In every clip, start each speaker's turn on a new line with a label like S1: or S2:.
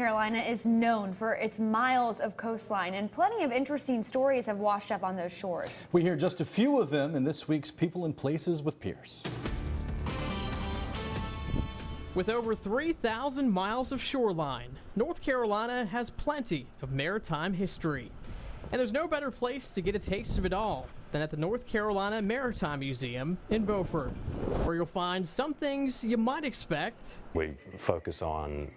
S1: Carolina is known for its miles of coastline, and plenty of interesting stories have washed up on those shores.
S2: We hear just a few of them in this week's People and Places with Pierce.
S3: With over 3,000 miles of shoreline, North Carolina has plenty of maritime history. And there's no better place to get a taste of it all than at the North Carolina Maritime Museum in Beaufort, where you'll find some things you might expect.
S4: We focus on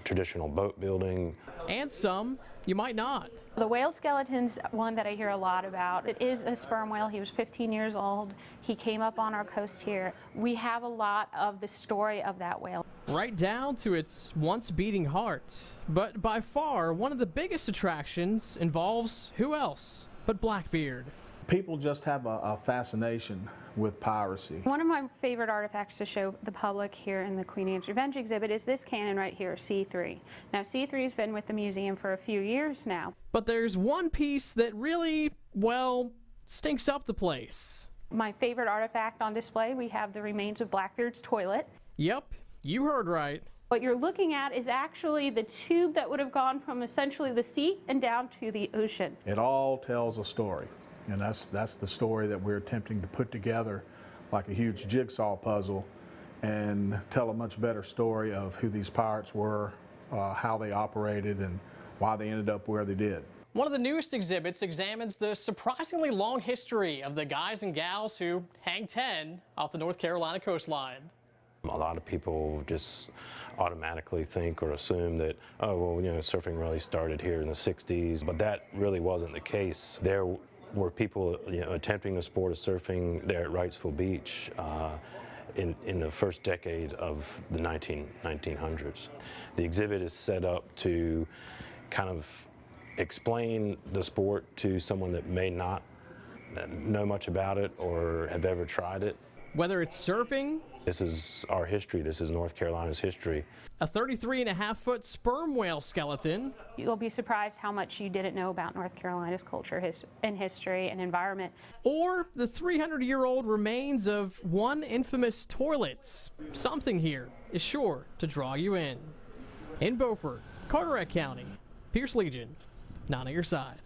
S4: traditional boat building.
S3: And some you might not.
S5: The whale skeleton's one that I hear a lot about. It is a sperm whale. He was 15 years old. He came up on our coast here. We have a lot of the story of that whale.
S3: Right down to its once beating heart. But by far, one of the biggest attractions involves who else but Blackbeard.
S6: People just have a fascination with piracy.
S5: One of my favorite artifacts to show the public here in the Queen Anne's Revenge exhibit is this cannon right here, C3. Now, C3 has been with the museum for a few years now.
S3: But there's one piece that really, well, stinks up the place.
S5: My favorite artifact on display, we have the remains of Blackbeard's toilet.
S3: Yep, you heard right.
S5: What you're looking at is actually the tube that would have gone from essentially the sea and down to the ocean.
S6: It all tells a story. And that's the story that we're attempting to put together like a huge jigsaw puzzle and tell a much better story of who these pirates were, how they operated, and why they ended up where they did.
S3: One of the newest exhibits examines the surprisingly long history of the guys and gals who hang 10 off the North Carolina coastline.
S4: A lot of people just automatically think or assume that, oh, well, you know, surfing really started here in the 60s, but that really wasn't the case. There were people, you know, attempting the sport of surfing there at Wrightsville Beach in the first decade of the 1900s. The exhibit is set up to kind of explain the sport to someone that may not know much about it or have ever tried it.
S3: Whether it's surfing,
S4: this is our history, this is North Carolina's history.
S3: A 33.5-foot sperm whale skeleton.
S5: You'll be surprised how much you didn't know about North Carolina's culture and history and environment.
S3: Or the 300-year-old remains of one infamous toilet. Something here is sure to draw you in. In Beaufort, Carteret County, Pierce Legion, not on your side.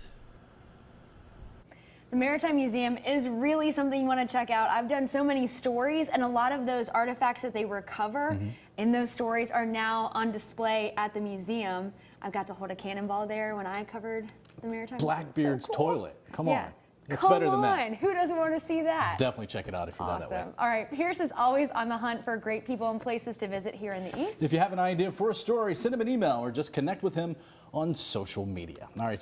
S1: The Maritime Museum is really something you want to check out. I've done so many stories, and a lot of those artifacts that they recover in those stories are now on display at the museum. I've got to hold a cannonball there when I covered the Maritime Museum.
S2: Blackbeard's
S1: so cool.
S2: toilet. Come on. It's
S1: Come
S2: better than that.
S1: on. Who doesn't want to see that?
S2: Definitely check it out if you're down that way.
S1: All right, Pierce is always on the hunt for great people and places to visit here in the East.
S2: If you have an idea for a story, send him an email or just connect with him on social media. All right.